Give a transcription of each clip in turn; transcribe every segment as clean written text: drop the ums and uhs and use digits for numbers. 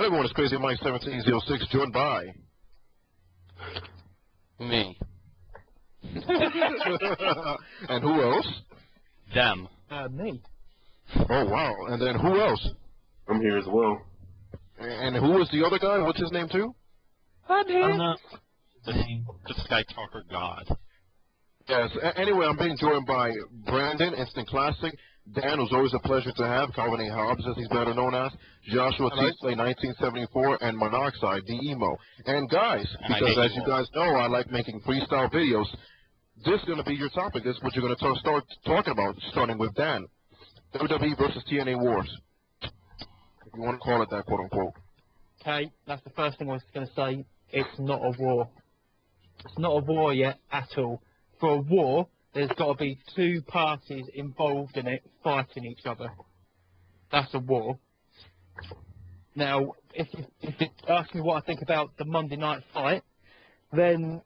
Everyone is Crazy Mike 1706, joined by Me. and who else? Them. Me. Oh wow! And then who else? I'm here as well. And who is the other guy? What's his name too? I'm here. I don't know. The Sky Talker God. Yes. Anyway, I'm being joined by Brandon, Instant Classic, Dan, who's always a pleasure to have, Calvin A. Hobbs, as he's better known as, Joshua T. Slay 1974, and Monoxide, the emo. And guys, because as you guys know, I like making freestyle videos. This is going to be your topic. This is what you're going to start talking about, starting with Dan. WWE versus TNA Wars. If you want to call it that, quote-unquote. Okay, that's the first thing I was going to say. It's not a war. It's not a war yet at all. For a war, there's got to be two parties involved in it fighting each other. That's a war. Now, if you ask me what I think about the Monday night fight, then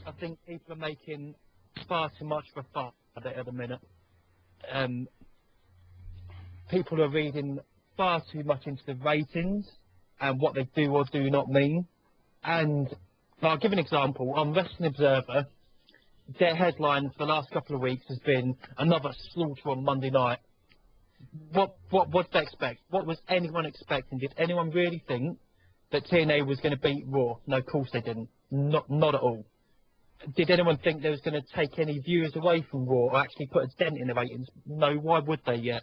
I think people are making far too much of a fuss of it at the minute. People are reading far too much into the ratings and what they do or do not mean. And I'll give an example. On Wrestling Observer, their headline for the last couple of weeks has been another slaughter on Monday night. What did they expect? What was anyone expecting? Did anyone really think that TNA was going to beat Raw? No, of course they didn't. Not at all. Did anyone think they was going to take any viewers away from Raw or actually put a dent in the ratings? No, why would they yet?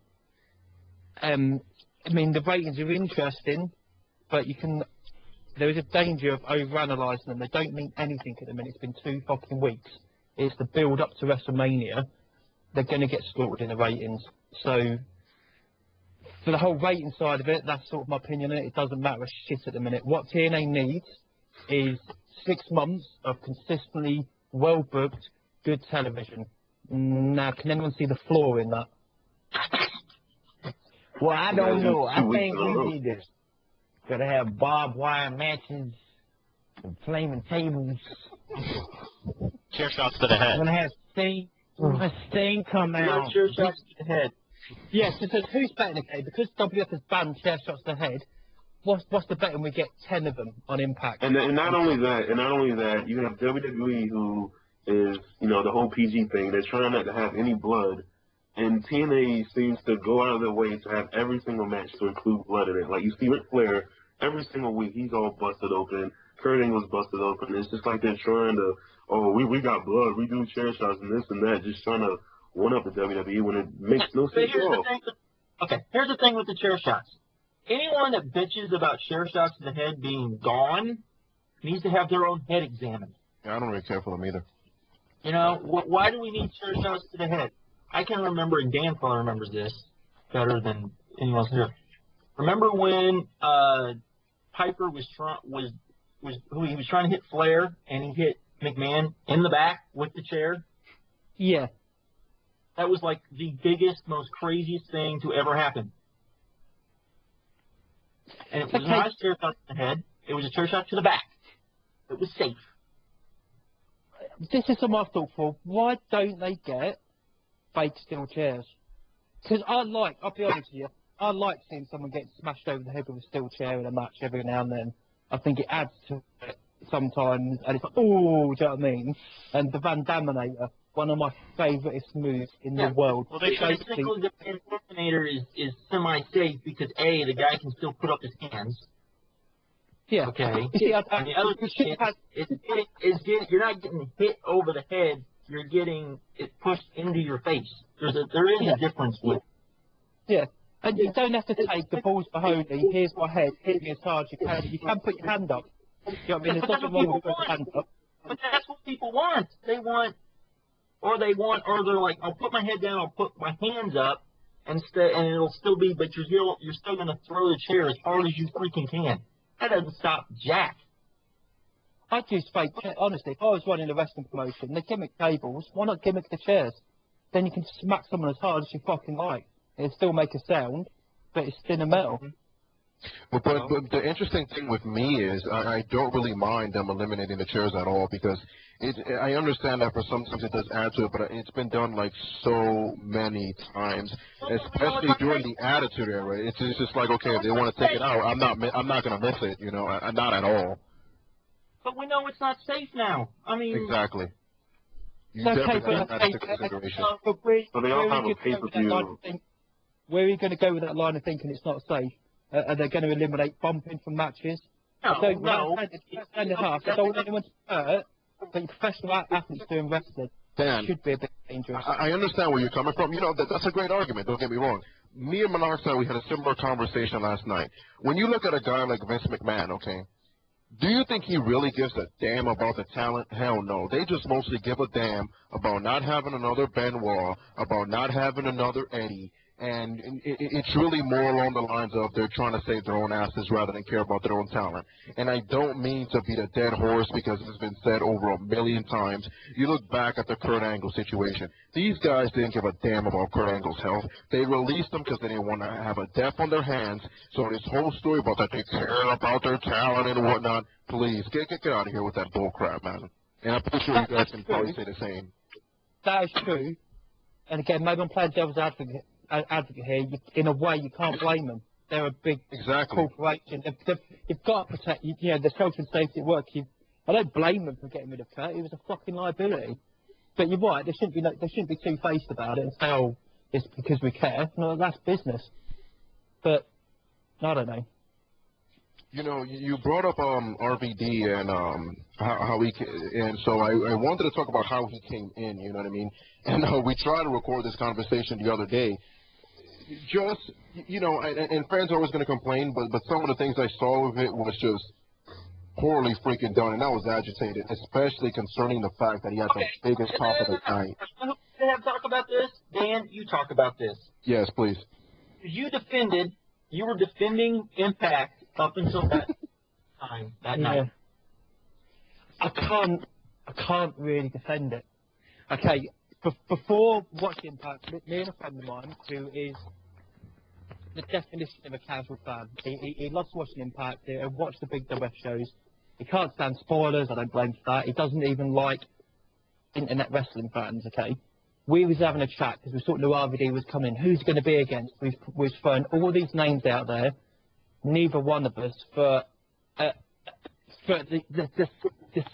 I mean, the ratings are interesting, but there is a danger of overanalyzing them. They don't mean anything at the minute. It's been 2 fucking weeks. It's the build up to WrestleMania. They're going to get slaughtered in the ratings. So, for the whole rating side of it, that's sort of my opinion on it. It doesn't matter a shit at the minute. What TNA needs is 6 months of consistently well-booked, good television. Now, can anyone see the flaw in that? Well, I don't know. I think we need to gotta have barbed wire matches and flaming tables. Chair shots to the head. We're gonna have Sting come out. Chair shots to the head. Yes, so who's betting okay? Because WF has banned chair shots to the head, what's the betting we get 10 of them on Impact? And not only that, you have WWE, who is, the whole PG thing. They're trying not to have any blood. And TNA seems to go out of their way to have every single match to include blood in it. Like, you see Ric Flair, every single week, he's all busted open. Kurt Angle's busted open. It's just like they're trying to, we got blood, we do chair shots and this and that, just trying to one-up the WWE when it makes no sense at all. Here's the thing with the chair shots. Anyone that bitches about chair shots to the head being gone needs to have their own head examined. Yeah, I don't really care for them either. Why do we need chair shots to the head? I can remember, and Dan probably remembers this better than anyone else here. Remember when Piper was trying to hit Flair, and he hit McMahon in the back with the chair? Yeah. That was like the biggest, most craziest thing to ever happen. And it was not a chair shot to the head. It was a chair shot to the back. It was safe. This is something I've thought for. Why don't they get fake steel chairs? Because I'll be honest with you, I like seeing someone get smashed over the head with a steel chair in a match every now and then. I think it adds to it sometimes, and it's like, oh, do you know what I mean? And the Van Daminator, one of my favourite moves in the world. Well, basically, the Van Daminator is semi-safe because, A, the guy can still put up his hands. Yeah. Okay. And the other thing you're not getting hit over the head, you're getting it pushed into your face. There is a difference with. Yeah. And you don't have to take the balls for holy, here's my head, hit me as hard as you can. You can put your hand up. You know what I mean? There's nothing wrong with putting your hand up. But that's what people want. Or they're like, I'll put my head down, I'll put my hands up, and it'll still be, but you're still going to throw the chair as hard as you freaking can. That doesn't stop jack. I'd use fake chairs. Honestly, if I was running a wrestling promotion, they gimmick tables, why not gimmick the chairs? Then you can smack someone as hard as you fucking like. It'll still make a sound, but it's thin and metal. But the interesting thing with me is I don't really mind them eliminating the chairs at all because I understand that for some things it does add to it, but it's been done like so many times, especially during the Attitude Era. It's just like, okay, if they want to take it out, I'm not gonna miss it, you know, not at all. But we know it's not safe now. I mean, exactly. You Okay, definitely but take that into consideration. So they all have a pay-per-view. Where are you going to go with that line of thinking it's not safe? Are they going to eliminate bumping from matches? no. I don't want anyone to hurt, but professional athletes doing wrestling Dan, should be a bit dangerous. I understand where you're coming from. You know, that's a great argument. Don't get me wrong. Me and Monoxide, we had a similar conversation last night. When you look at a guy like Vince McMahon, okay, do you think he really gives a damn about the talent? Hell no. They just mostly give a damn about not having another Benoit, about not having another Eddie. And it's really more along the lines of they're trying to save their own asses rather than care about their own talent. And I don't mean to beat a dead horse because it's been said over a million times. You look back at the Kurt Angle situation. These guys didn't give a damn about Kurt Angle's health. They released him because they didn't want to have a death on their hands. So this whole story about that they care about their talent and whatnot, please, get out of here with that bull crap, man. And I'm pretty sure you guys can probably say the same. That is true. And again, maybe I'm playing devil's advocate here. In a way, you can't blame them. They're a big corporation. You've got to protect, the health and safety at work. I don't blame them for getting rid of Kurt. He was a fucking liability. But you're right. They shouldn't be two-faced about it and say, "Oh, it's because we care." No, that's business. But I don't know. You know, you brought up RVD and how he and so I wanted to talk about how he came in. You know what I mean? And we tried to record this conversation the other day. Just and fans are always going to complain, but some of the things I saw of it was just poorly freaking done, and I was agitated, especially concerning the fact that he had the biggest pop of the night. Can I talk about this? Dan, you talk about this. Yes, please. You were defending Impact up until that time, that night. I can't really defend it. Okay, before watching Impact, me and a friend of mine who is the definition of a casual fan. He loves watching Impact. He watches the big WF shows. He can't stand spoilers. I don't blame him for that. He doesn't even like internet wrestling fans. Okay, we was having a chat because we thought new RVD was coming. Who's going to be against? We've thrown all these names out there. Neither one of us for the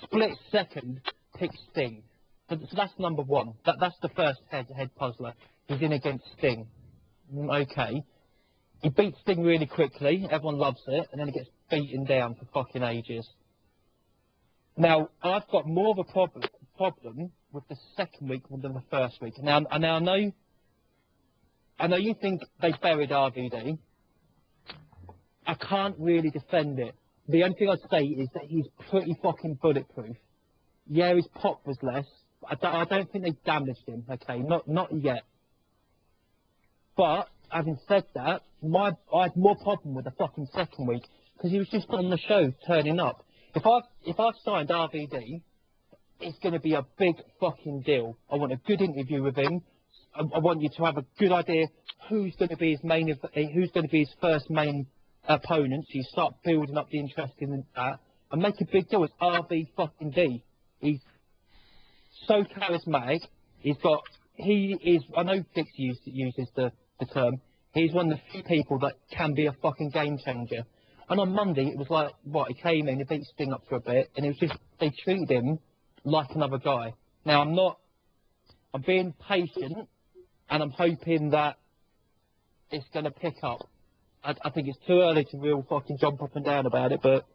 split second picked Sting. So that's number one. That's the first head puzzler. He's in against Sting. Okay. He beats Sting really quickly. Everyone loves it. And then he gets beaten down for fucking ages. Now, I've got more of a problem with the second week than the first week. Now I know you think they buried RVD. I can't really defend it. The only thing I'd say is that he's pretty fucking bulletproof. Yeah, his pop was less. I don't think they damaged him. Okay, not yet. But having said that, I had more problem with the fucking second week because he was just on the show turning up. If I've signed RVD, it's going to be a big fucking deal. I want a good interview with him. I want you to have a good idea who's going to be his first main opponent. So you start building up the interest in that and make a big deal. It's RV fucking D. He's so charismatic. He is. I know Dix uses the term. He's one of the few people that can be a fucking game changer. And on Monday, it was like, he came in, he beat Sting up for a bit, and it was just, they treated him like another guy. Now, I'm being patient, and I'm hoping that it's going to pick up. I think it's too early to real fucking jump up and down about it, but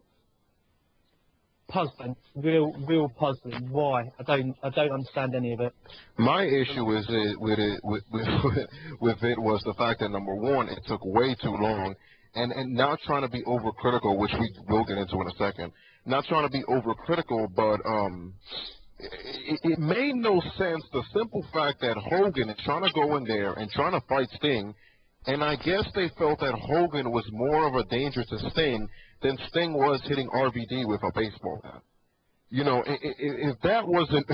puzzling, real puzzling. Why? I don't understand any of it. My issue with it was the fact that number one, it took way too long, and not trying to be overcritical, which we will get into in a second. Not trying to be overcritical, but it made no sense. The simple fact that Hogan is trying to go in there and trying to fight Sting, and I guess they felt that Hogan was more of a danger to Sting than Sting was hitting RVD with a baseball bat. You know, if that wasn't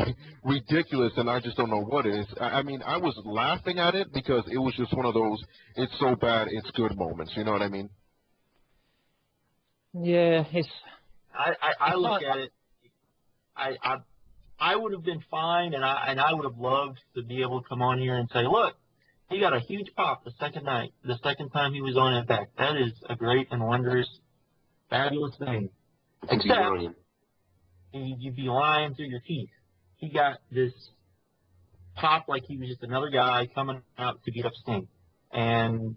ridiculous, then I just don't know what is. I mean, I was laughing at it because it was just one of those, it's so bad, it's good moments. You know what I mean? Yeah, it's. I look at it. I would have been fine, and I would have loved to be able to come on here and say, look, he got a huge pop the second night, the second time he was on Impact. That is a great and wondrous, fabulous thing. Except you'd be lying through your teeth. He got this pop like he was just another guy coming out to beat up Sting, and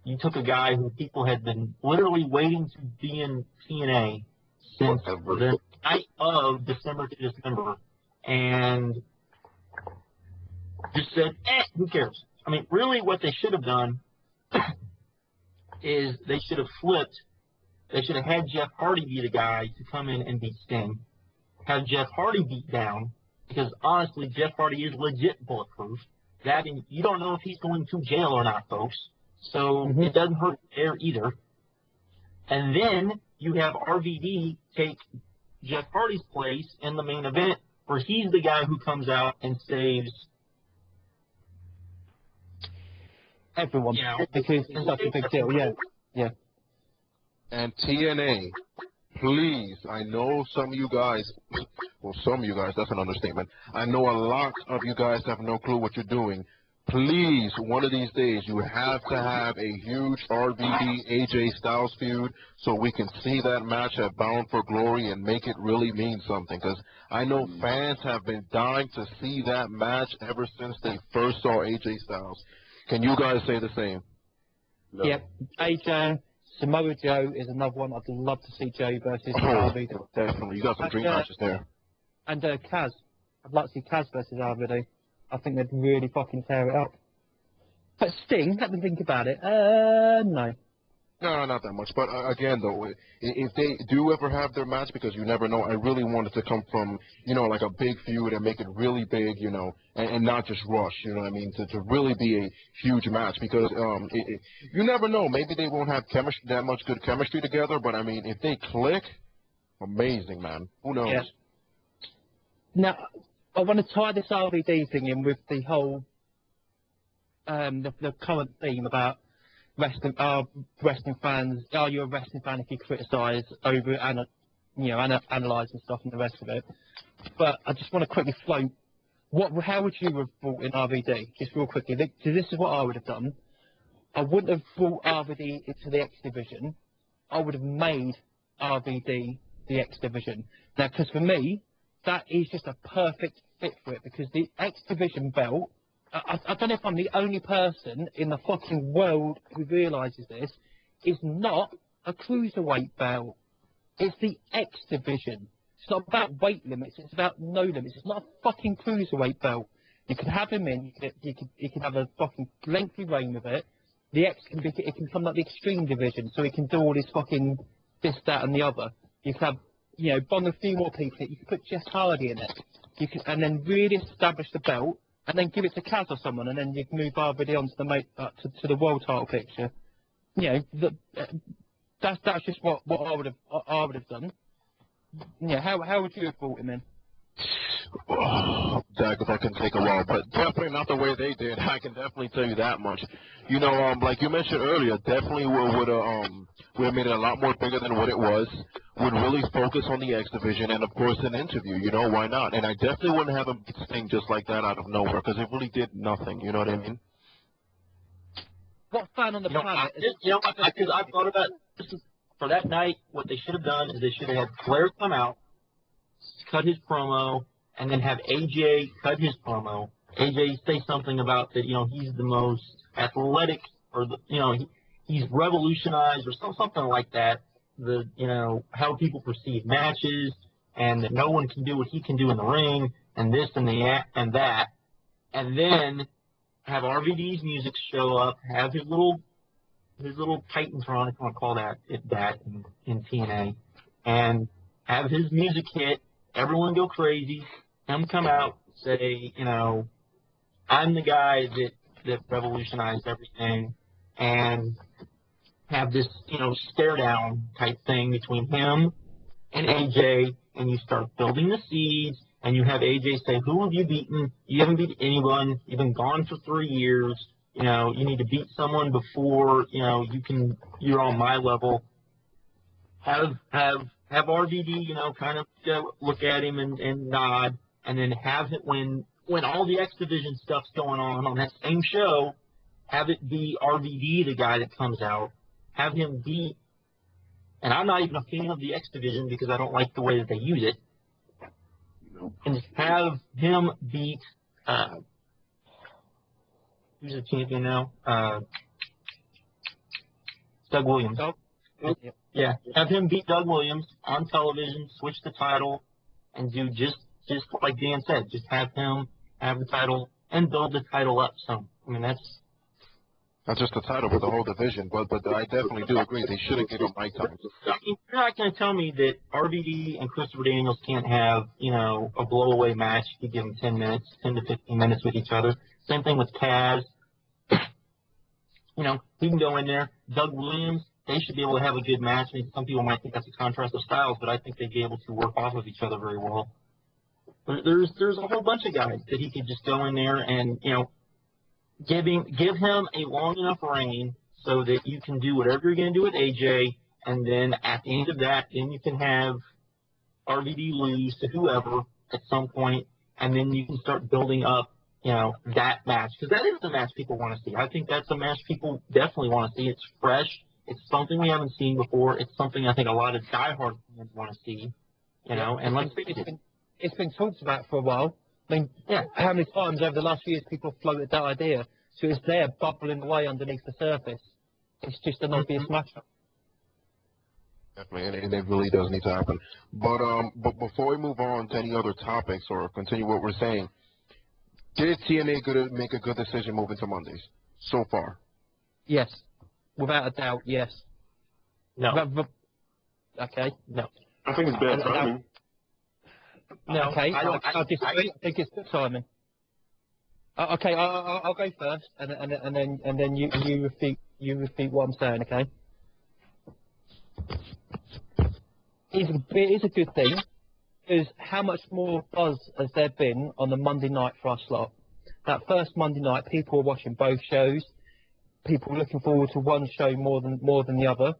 you took a guy who people had been literally waiting to be in TNA since the night of December to December, and just said, who cares? I mean, really what they should have done is they should have flipped. They should have had Jeff Hardy be the guy to come in and beat Sting, have Jeff Hardy beat down, because honestly, Jeff Hardy is legit bulletproof. That and you don't know if he's going to jail or not, folks. So it doesn't hurt there either. And then you have RVD take Jeff Hardy's place in the main event, where he's the guy who comes out and saves everyone. You know, because it's such a big deal. Yeah. Yeah. And TNA, please, I know some of you guys, well, some of you guys, that's an understatement. I know a lot of you guys have no clue what you're doing. Please, one of these days, you have to have a huge RVD AJ Styles feud so we can see that match at Bound for Glory and make it really mean something. Because I know fans have been dying to see that match ever since they first saw AJ Styles. Can you guys say the same? No. Yep. AJ, Samoa Joe is another one. I'd love to see Joe versus Oh, RVD. definitely. You got some dream matches there. And Kaz. I'd like to see Kaz versus RVD. I think they'd really fucking tear it up. But Sting, let me think about it. No. No, not that much. But again, though, if they do ever have their match, because you never know, I really want it to come from, you know, like a big feud and make it really big, you know, and not just rush, you know what I mean, to really be a huge match. Because you never know. Maybe they won't have that much good chemistry together, but I mean, if they click, amazing, man. Who knows? Yeah. Now, I want to tie this RVD thing in with the whole, the current theme about wrestling fans. Are you a wrestling fan if you criticise over and analyse and stuff and the rest of it? But I just want to quickly float. How would you have brought in RVD? Just real quickly. So this is what I would have done. I wouldn't have brought RVD into the X division. I would have made RVD the X division. Now, because for me, that is just a perfect fit for it, because the X division belt, I don't know if I'm the only person in the fucking world who realises this, is not a cruiserweight belt. It's the X division. It's not about weight limits, it's about no limits. It's not a fucking cruiserweight belt. You could have him in, you could have a fucking lengthy reign with it. The X can become like the extreme division, so he can do all this fucking this, that and the other. You could have, you know, bond a few more people. You could put Jeff Hardy in it. You can, and then really establish the belt, and then give it to Kaz or someone, and then you can move RVD on to the world title picture. You know, that's just what I would have done. Yeah, how would you have brought him in? Oh, that can take a while, but definitely not the way they did. I can definitely tell you that much. You know, like you mentioned earlier, definitely would have made it a lot more bigger than what it was. Would really focus on the X division, and of course an interview. You know, why not? And I definitely wouldn't have him Sting just like that out of nowhere, because it really did nothing. You know what I mean? What fan on the planet? Because I thought about this for that night. What they should have done is they should have had Flair come out, cut his promo, and then have AJ cut his promo. AJ say something about that, you know, he's the most athletic, or the, you know, he's revolutionized, or something like that. The, you know, how people perceive matches, and that no one can do what he can do in the ring, and this and that, and then have RVD's music show up, have his little Titantron, if you want to call that in TNA, and have his music hit, everyone go crazy, him come out, say, you know, I'm the guy that revolutionized everything, and have this, you know, stare down type thing between him and AJ, and you start building the seeds, and you have AJ say, who have you beaten? You haven't beat anyone. You've been gone for 3 years. You know, you need to beat someone before, you know, you're on my level. Have RVD, kind of look at him and nod, and then have it when all the X Division stuff's going on that same show, have it be RVD the guy that comes out, have him beat. And I'm not even a fan of the X Division because I don't like the way that they use it. And just have him beat. Who's the champion now? Doug Williams. Yeah, have him beat Doug Williams on television, switch the title, and do just like Dan said, just have him have the title and build the title up some. I mean, that's not just the title, but the whole division. But I definitely do agree they should have given him mic time. You're not going to tell me that RVD and Christopher Daniels can't have, a blow-away match. You give them 10 to 15 minutes with each other. Same thing with Kaz. He can go in there. Doug Williams, they should be able to have a good match. I mean, some people might think that's a contrast of styles, but I think they'd be able to work off of each other very well. There's a whole bunch of guys that he could just go in there and, give him a long enough reign so that you can do whatever you're going to do with AJ, and then at the end of that, then you can have RVD lose to whoever at some point, and then you can start building up, that match. Because that is the match people want to see. I think that's a match people definitely want to see. It's fresh. It's something we haven't seen before. It's something I think a lot of diehard fans want to see, and let's face it. It's been talked about for a while. I mean, how many times over the last few years people have floated that idea? So it's there bubbling away underneath the surface. It's just an obvious matchup. Definitely, and it really does need to happen. But before we move on to any other topics or continue what we're saying, did TNA make a good decision moving to Mondays so far? Yes, without a doubt, yes. No. Okay. No. I think it's bad timing. No. Okay. I disagree. I think it's good timing. Okay, I'll go first, and then you repeat what I'm saying. Okay. It is a good thing, because how much more buzz has there been on the Monday night for our slot? That first Monday night, people were watching both shows. People were looking forward to one show more than the other.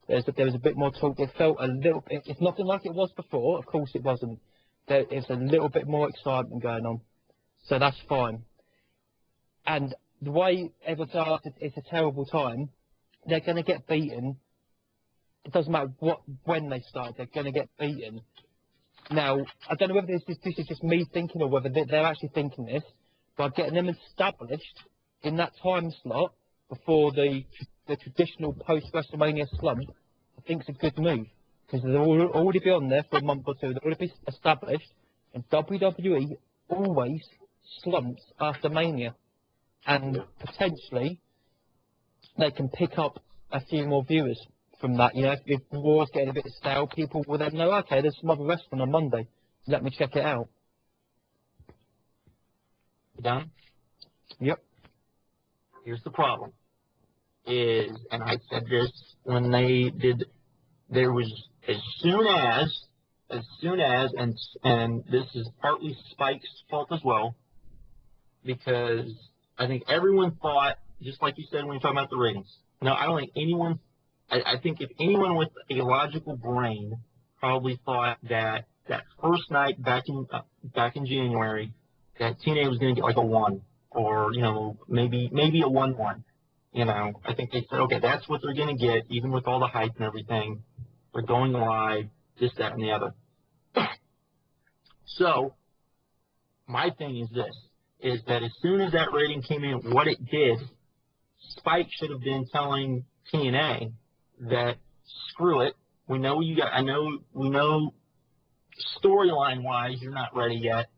There was a bit more talk. It felt a little bit. It's nothing like it was before. Of course, it wasn't. There's a little bit more excitement going on, so that's fine. And the way everyone started, it's a terrible time. They're going to get beaten. It doesn't matter when they start. They're going to get beaten. Now, I don't know whether this is just me thinking or whether they're actually thinking this, but getting them established in that time slot before the traditional post-WrestleMania slump, I think is a good move. Because they'll already be on there for a month or two. They'll already be established. And WWE always slumps after Mania. And potentially, they can pick up a few more viewers from that. If Raw's getting a bit stale, people will then know, okay, there's some other wrestling on Monday. Let me check it out. You done? Yep. Here's the problem. And I said this when they did, there was as soon as, and this is partly Spike's fault as well, because I think everyone thought, just like you said when you talking about the ratings. No, I don't think anyone. I think if anyone with a logical brain probably thought that first night back in January that TNA was going to get like a 1 or maybe a 1-1. I think they said, okay, that's what they're going to get, even with all the hype and everything. They're going live, this, that, and the other. So, my thing is this, is that as soon as that rating came in, what it did, Spike should have been telling TNA that, screw it, we know storyline-wise you're not ready yet,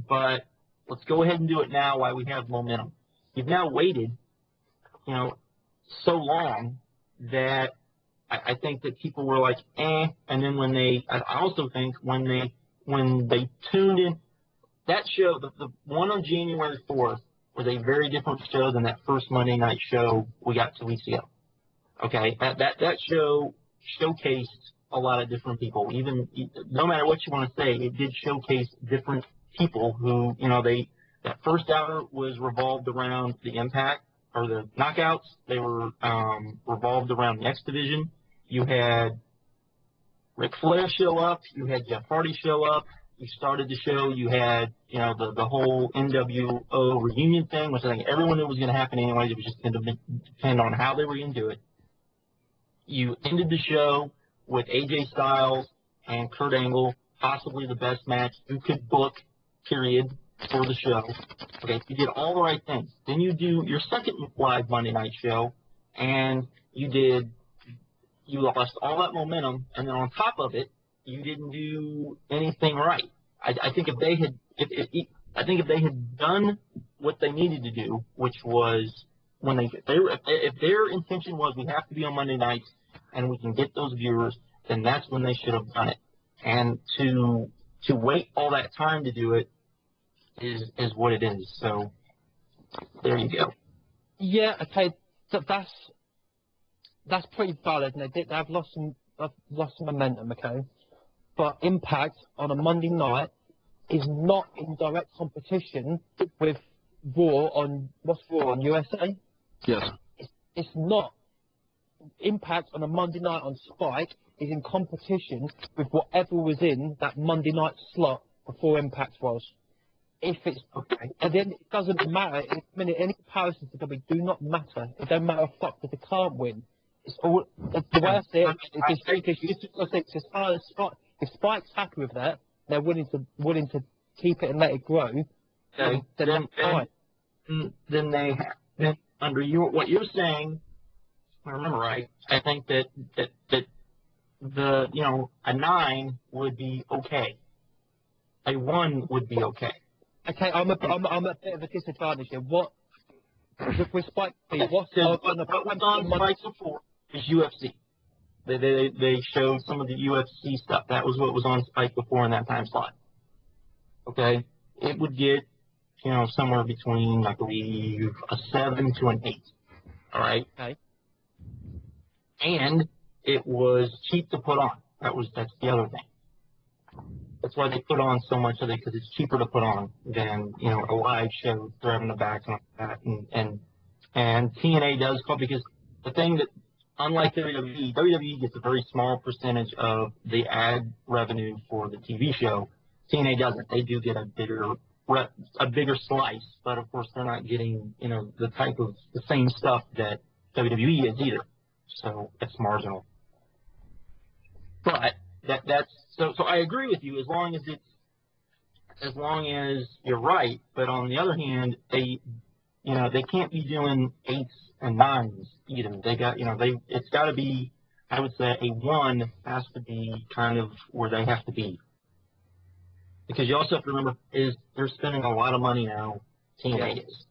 but let's go ahead and do it now while we have momentum. You've now waited, so long that I think that people were like, and then I also think when they tuned in, that show, the one on January 4th was a very different show than that first Monday night show we got 2 weeks ago. Okay, that show showcased a lot of different people. Even no matter what you want to say, it did showcase different people who, that first hour was revolved around the Impact or the Knockouts. They were revolved around the X Division. You had Ric Flair show up. You had Jeff Hardy show up. You started the show. You had, the whole NWO reunion thing, which I think everyone knew was going to happen anyway. It was just going to depend on how they were going to do it. You ended the show with AJ Styles and Kurt Angle, possibly the best match you could book, period, for the show. Okay, you did all the right things. Then you do your second live Monday night show, and you lost all that momentum, and then on top of it, you didn't do anything right. I think if they had done what they needed to do, which was if their intention was we have to be on Monday nights and we can get those viewers, then that's when they should have done it. And to wait all that time to do it is what it is. So there you go. Yeah, okay, that's pretty valid, and they've lost some momentum, okay. But Impact on a Monday night is not in direct competition with Raw on USA. Yes. It's not. Impact on a Monday night on Spike is in competition with whatever was in that Monday night slot before Impact was. If it's okay, and then it doesn't matter. Any comparisons to WWE do not matter. It don't matter if they can't win. It's all the way I see it. It's as hard as Spike. If Spike's happy with that, they're willing to keep it and let it grow. Okay. Then under what you're saying, if I remember right, I think that the a 9 would be okay. A 1 would be okay. Okay, I'm a bit of a disadvantage here. What with Spike? What's on Spike before is UFC. They showed some of the UFC stuff. That was what was on Spike before in that time slot. Okay, it would get somewhere between, I believe, a 7 to an 8. All right. Okay. And it was cheap to put on. That's the other thing. That's why they put on so much of it, because it's cheaper to put on than a live show grabbing the back and like that. And TNA does call, because the thing that, unlike WWE gets a very small percentage of the ad revenue for the TV show. TNA doesn't. They do get a bigger slice, but of course they're not getting the same stuff that WWE is either. So it's marginal. But that's so I agree with you as long as you're right. But on the other hand, they can't be doing 8s and 9s either. It's got to be, I would say, a 1 has to be kind of where they have to be. Because you also have to remember is they're spending a lot of money now. TNA is.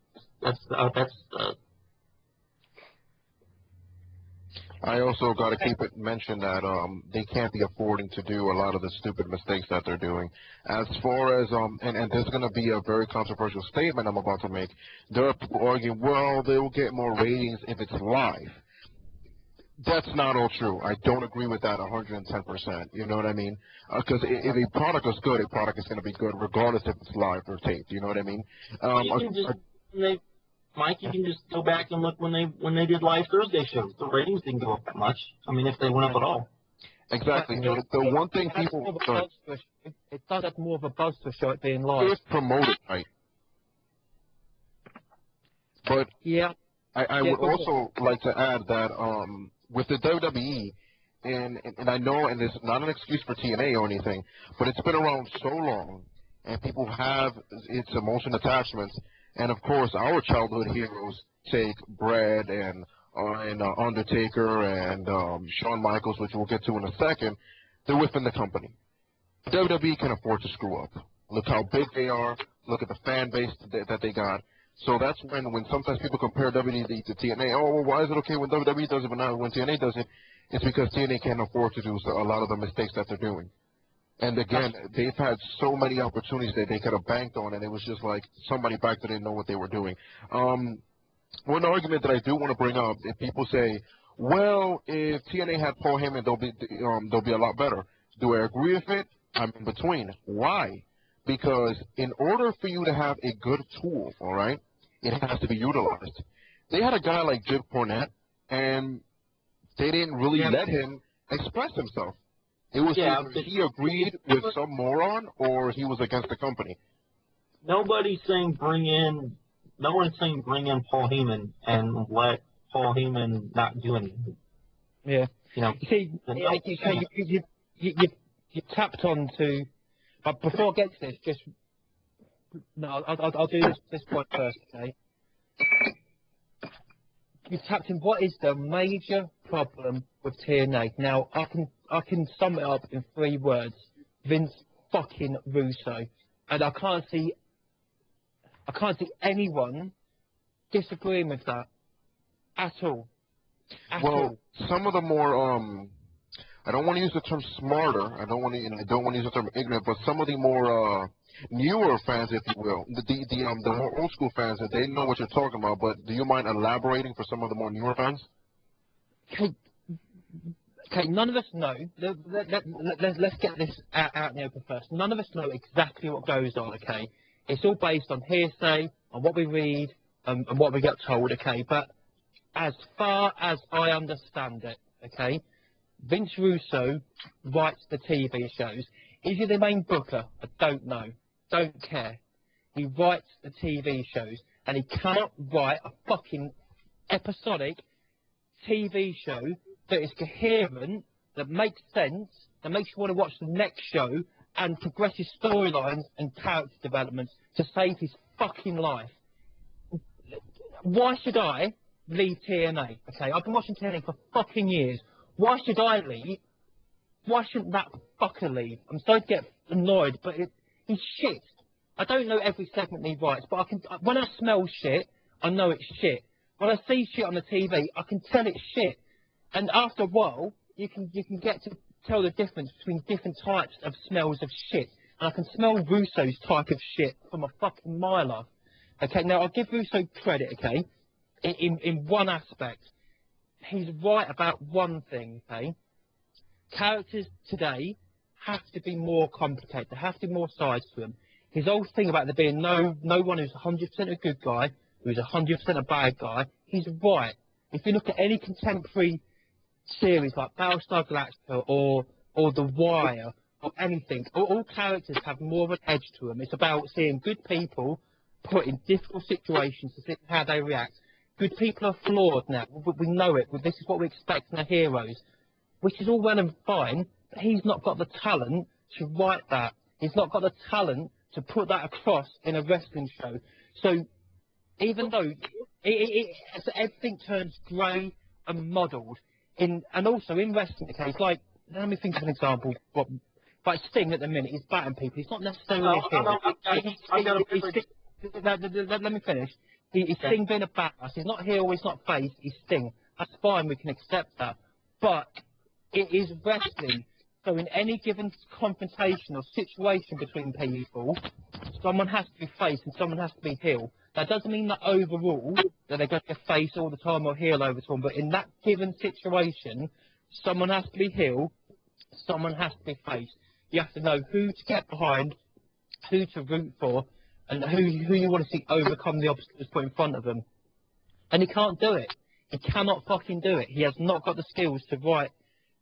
I also got to keep it mentioned that they can't be affording to do a lot of the stupid mistakes that they're doing. As far as and there's going to be a very controversial statement I'm about to make. There are people arguing, well, they will get more ratings if it's live. That's not all true. I don't agree with that 110%. You know what I mean? Because if a product is good, a product is going to be good regardless if it's live or taped. You know what I mean? Mike, you can just go back and look when they did live Thursday shows. The ratings didn't go up that much. I mean, if they went up at all. Exactly. The one thing people it does have more of a buzz to show it being live. It's promoted, right? But yeah, I would also like to add that with the WWE, and I know, and it's not an excuse for TNA or anything, but it's been around so long, and people have its emotion attachments. And of course, our childhood heroes take Brad and Undertaker and Shawn Michaels, which we'll get to in a second. They're within the company. WWE can afford to screw up. Look how big they are. Look at the fan base that they got. So that's when sometimes people compare WWE to TNA. Oh, well, why is it okay when WWE does it, but not when TNA does it? It's because TNA can't afford to do a lot of the mistakes that they're doing. And again, they've had so many opportunities that they could have banked on, and it was just like somebody back there didn't know what they were doing. One argument that I do want to bring up, if people say, well, if TNA had Paul Heyman, they'll be a lot better. Do I agree with it? I'm in between. Why? Because in order for you to have a good tool, all right, it has to be utilized. They had a guy like Jim Cornette, and they didn't really let him express himself. It was Yeah, either he agreed with some moron or he was against the company. Nobody's saying bring in Paul Heyman and let Paul Heyman not do anything. Yeah. You know, You see, you tapped on to. But before I get to this, just no, I'll do this point first, okay? You tapped in. What is the major problem with TNA? Now, I can sum it up in 3 words: Vince fucking Russo, and I can't see anyone disagreeing with that at all. Some of the more I don't want to use the term smarter. I don't want to use the term ignorant, but some of the more newer fans, if you will, the more old school fans, that they know what you're talking about. But do you mind elaborating for some of the more newer fans? Okay, none of us know. Let's get this out in the open first. None of us know exactly what goes on. Okay, it's all based on hearsay, on what we read, and what we get told. Okay, but as far as I understand it, okay, Vince Russo writes the TV shows. Is he the main booker? I don't know. Don't care. He writes the TV shows, and he cannot write a fucking episodic TV show that is coherent, that makes sense, that makes you want to watch the next show, and progresses storylines and character developments to save his fucking life. Why should I leave TNA? Okay, I've been watching TNA for fucking years. Why should I leave? Why shouldn't that fucker leave? I'm starting to get annoyed, but he's shit. I don't know every segment he writes, but when I smell shit, I know it's shit. When I see shit on the TV, I can tell it's shit. And after a while, you can get to tell the difference between different types of smells of shit. And I can smell Russo's type of shit from a fucking mile off. Okay, now I'll give Russo credit, okay, in one aspect. He's right about one thing, okay? Characters today have to be more complicated. There have to be more sides to them. His whole thing about there being no one who's 100% a good guy, who's 100% a bad guy, he's right. If you look at any contemporary series like Battlestar Galactica or The Wire or anything, all characters have more of an edge to them. It's about seeing good people put in difficult situations to see how they react. Good people are flawed now. We know it. This is what we expect from the heroes, which is all well and fine, but he's not got the talent to write that. He's not got the talent to put that across in a wrestling show. So even though everything turns grey and muddled, and also in wrestling, okay, it's like, let me think of an example. Like Sting at the minute, he's batting people. He's not necessarily a heel. Let me finish. He's Sting being a badass. He's not heel, he's not face, he's Sting. That's fine, we can accept that. But it is wrestling. So in any given confrontation or situation between people, someone has to be face and someone has to be heel. That doesn't mean that overall that they're going to face all the time or heel over time, but in that given situation, someone has to be heel, someone has to be face. You have to know who to get behind, who to root for, and who you want to see overcome the obstacles put in front of them. And he can't do it. He cannot fucking do it. He has not got the skills to write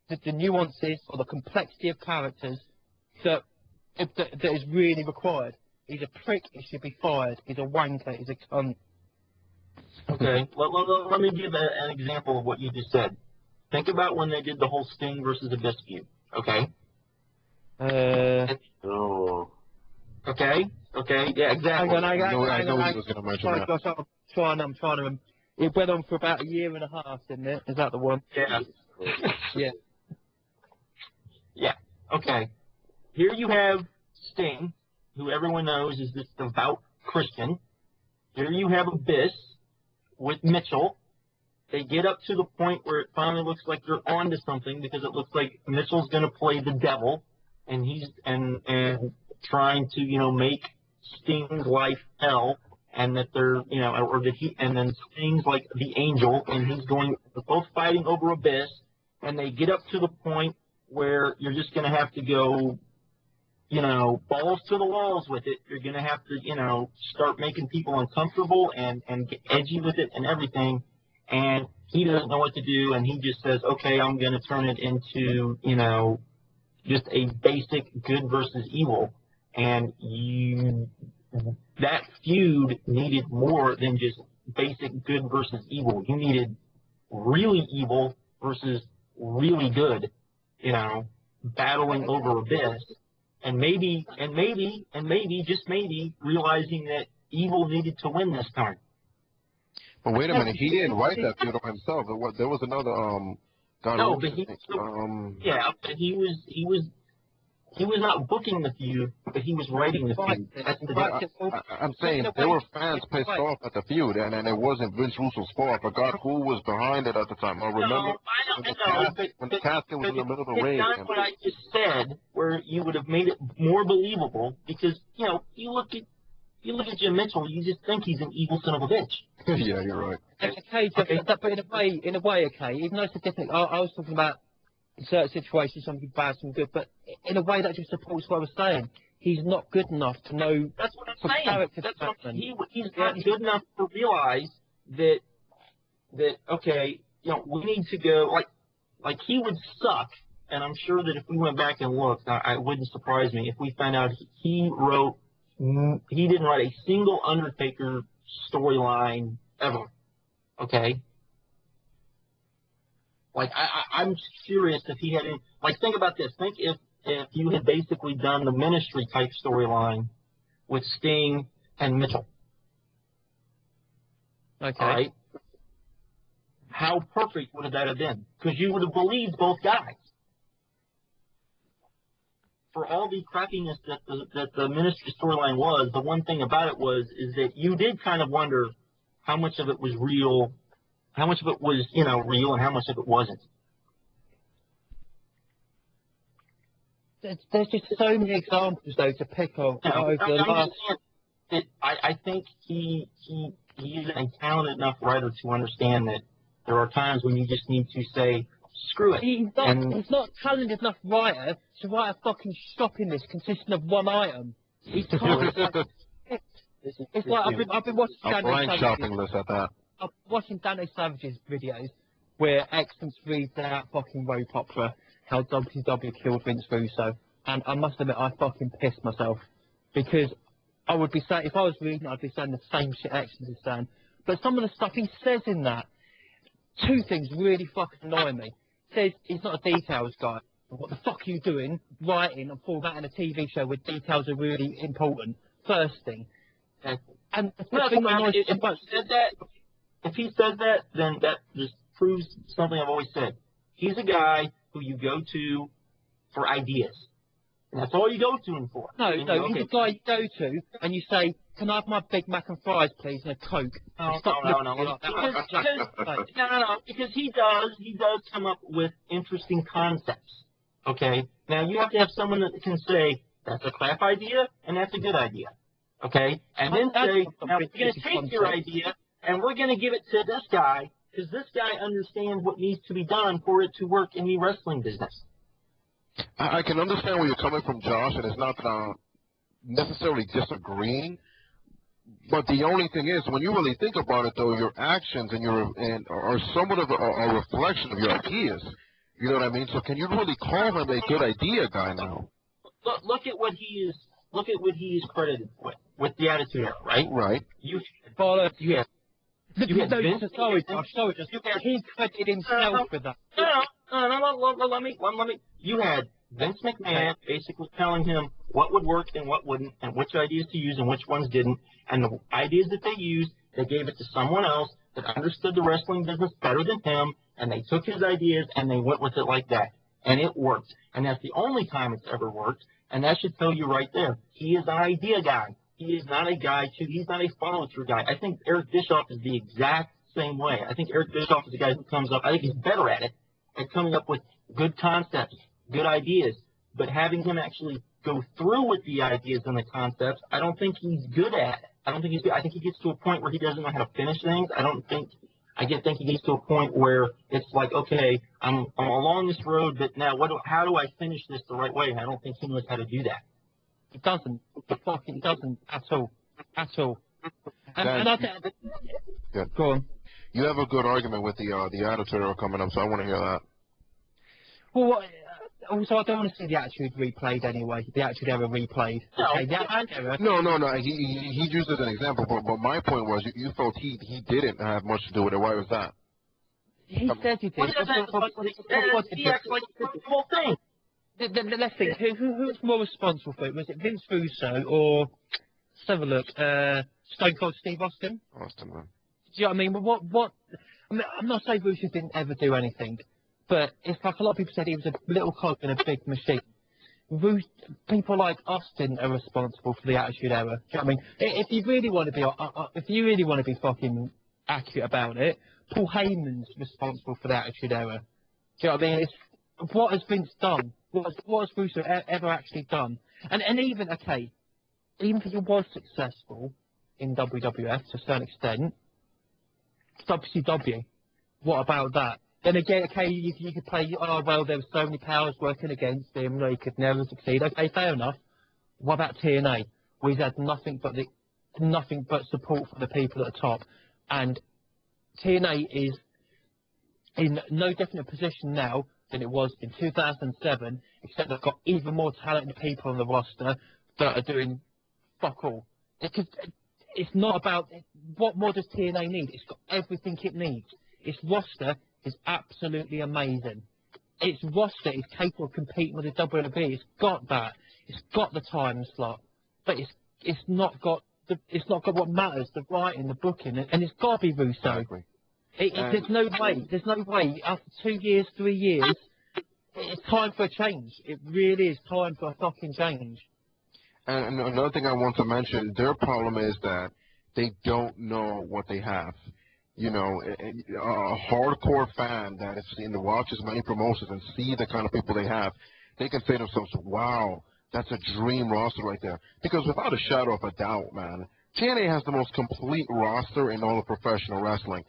the nuances or the complexity of characters that is really required. He's a prick, he should be fired. He's a wanker, he's a cunt. Okay, let me give an example of what you just said. Think about when they did the whole Sting versus Abyss feud, okay? Okay, yeah, exactly. I know he was going to mention that. Gosh, I'm trying to. It went on for about a year and a half, didn't it? Is that the one? Yeah. Yeah. Yeah, okay. Here you have Sting, who everyone knows is this devout Christian. Here you have Abyss with Mitchell. They get up to the point where it finally looks like they're on to something because it looks like Mitchell's going to play the devil, and he's and trying to make Sting's life hell, and that they're or that he and then Sting's like the angel, and they're both fighting over Abyss, and they get up to the point where you're just going to have to go, balls to the walls with it. You're going to have to, start making people uncomfortable and get edgy with it and everything. And he doesn't know what to do, and he just says, okay, I'm going to turn it into, just a basic good versus evil, and that feud needed more than just basic good versus evil. You needed really evil versus really good, battling over Abyss, and maybe, just maybe, realizing that evil needed to win this time. But wait a minute, he didn't write that feud himself. There was another guy. No, but but he was not booking the feud, but he was writing the feud. I'm saying there were fans pissed off at the feud, and it wasn't Vince Russo's fault. I forgot who was behind it at the time. I remember when the casket was in the middle of the ring. It's not what I just said, where you would have made it more believable, because you look at Jim Mitchell, you just think he's an evil son of a bitch. Yeah, you're right. Okay, but in a way, okay, even though it's a different, I was talking about in certain situations, something bad, something good, but in a way that just supports what I was saying. He's not good enough to know. That's what I'm saying. He's not good enough to realize that okay, we need to go, like he would suck, and I'm sure that if we went back and looked, it wouldn't surprise me if we found out he didn't write a single Undertaker storyline ever. Okay? Like, I'm curious if he had any, think about this. Think if you had basically done the Ministry type storyline with Sting and Mitchell. Okay. All right? How perfect would that have been? Because you would have believed both guys. For all the crappiness that the Ministry storyline was, the one thing about it is that you did kind of wonder how much of it was real, how much of it was, real, and how much of it wasn't. There's just so many examples, though, to pick on. I think he's a talented enough writer to understand that there are times when you just need to say, screw it. He's not a talented enough writer to write a fucking shopping list consisting of one item. He's talented. It's like I've been watching a shopping list at that. I'm watching Dante Savage's videos where Excellence reads out fucking rope opera, how WCW killed Vince Russo, and I must admit I fucking pissed myself because I would be saying, if I was reading, I'd be saying the same shit Excellence is saying. But some of the stuff he says in that, two things really fucking annoy me. Says he's not a details guy. What the fuck are you doing writing and formatting a TV show where details are really important? First thing. And the thing that annoys me so much. If he says that, then that just proves something I've always said. He's a guy who you go to for ideas. And that's all you go to him for. No, he's a guy you go to and you say, can I have my Big Mac and fries, please, and a Coke? No. Because he does come up with interesting concepts. Okay? Now, you have to have someone that can say, that's a crap idea, and that's a good idea. Okay? And then say, now, we're going to take your idea, and we're going to give it to this guy, because this guy understands what needs to be done for it to work in the wrestling business. I can understand where you're coming from, Josh, and it's not necessarily disagreeing. But the only thing is, when you really think about it, though, your actions are somewhat of a reflection of your ideas. You know what I mean? So can you really call him a good idea guy now? Look at what he is credited with the Attitude Era, right? Right. He credited himself with that. No, let me. You had Vince McMahon basically telling him what would work and what wouldn't, and which ideas to use and which ones didn't. And the ideas that they used, they gave it to someone else that understood the wrestling business better than him, and they took his ideas and they went with it like that. And it worked. And that's the only time it's ever worked. And that should tell you right there. He is an idea guy. He is not a guy he's not a follow-through guy. I think Eric Bischoff is the exact same way. I think Eric Bischoff is a guy who comes up, I think he's better at it, at coming up with good concepts, good ideas. But having him actually go through with the ideas and the concepts, I don't think he's good at it. I don't think he's good. I think he gets to a point where he doesn't know how to finish things. I think he gets to a point where it's like, okay, I'm along this road, but now how do I finish this the right way? And I don't think he knows how to do that. He doesn't. He fucking doesn't at all. At all. Go on. You have a good argument with the Attitude Era coming up, so I want to hear that. Well, also, I don't want to see the Attitude replayed anyway. The Attitude Era replayed. No, Okay, the Attitude Era. No. He used it as an example, but my point was you felt he didn't have much to do with it. Why was that? He said he did. What does that he acts like the whole thing. Let's think. Who's more responsible for it? Was it Vince Russo or, let's have a look, Stone Cold Steve Austin? Austin, man. Do you know what I mean? But what? I mean, I'm not saying Russo didn't ever do anything, but it's like a lot of people said he was a little cog in a big machine. People like Austin are responsible for the Attitude Era. Do you know what I mean? If you really want to be, fucking accurate about it, Paul Heyman's responsible for the Attitude Era. Do you know what I mean? It's what has Vince done? What has Russo ever actually done? And even even if he was successful in WWF to a certain extent, WCW, what about that? Then again, you could play, oh well, there were so many powers working against him, he could never succeed. Okay, fair enough. What about TNA? We've had nothing but support from the people at the top, and TNA is in no definite position now than it was in 2007, except they've got even more talented people on the roster that are doing fuck all. It's not about, what more does TNA need? It's got everything it needs. Its roster is absolutely amazing. Its roster is capable of competing with the WWE. It's got that. It's got the time slot, but it's not got what matters, the writing, the booking, and it's got to be Russo. Exactly. There's no way. After 2 years, 3 years, it's time for a change. It really is time for a fucking change. And another thing I want to mention, their problem is that they don't know what they have. You know, a hardcore fan that has seen the watches many promotions and see the kind of people they have, they can say to themselves, wow, that's a dream roster right there. Because without a shadow of a doubt, man, TNA has the most complete roster in all of professional wrestling.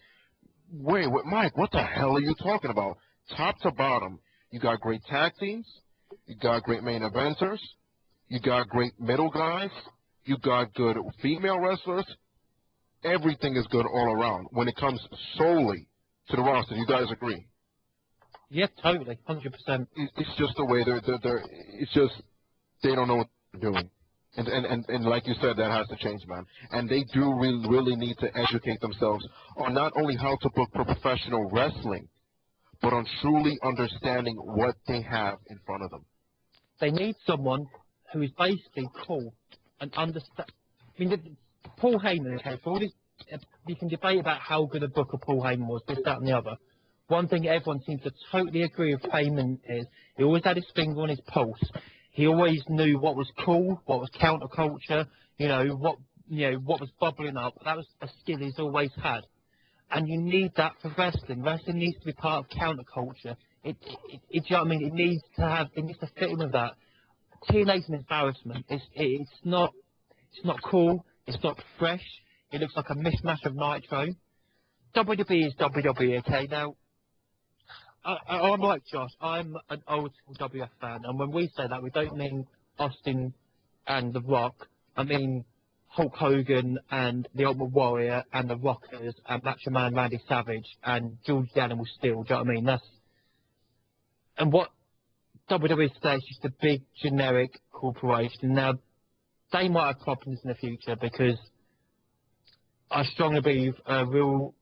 Wait, Mike, what the hell are you talking about? Top to bottom, you got great tag teams, you got great main eventers, you got great middle guys, you got good female wrestlers. Everything is good all around when it comes solely to the roster. You guys agree? Yeah, totally, 100%. It's just the way they're it's just they don't know what they're doing. And like you said, that has to change, man. And they do really need to educate themselves on not only how to book professional wrestling, but on truly understanding what they have in front of them. They need someone who is basically cool and understand. I mean, Paul Heyman, okay, for all this, you can debate about how good a booker Paul Heyman was, this, that, and the other. One thing everyone seems to totally agree with Heyman is he always had his finger on his pulse. He always knew what was cool, what was counterculture, what was bubbling up. That was a skill he's always had. And you need that for wrestling. Wrestling needs to be part of counterculture. Do you know what I mean? It needs to fit in with that. TNA's an embarrassment. It's not cool. It's not fresh. It looks like a mishmash of Nitro. WWE is WWE, okay? Now, I'm like Josh. I'm an old school WF fan, and when we say that, we don't mean Austin and The Rock. I mean Hulk Hogan and The Ultimate Warrior and The Rockers and Macho Man Randy Savage and George the Animal Steel. Do you know what I mean? And what WWE today is just a big generic corporation. Now, they might have problems in the future because I strongly believe a real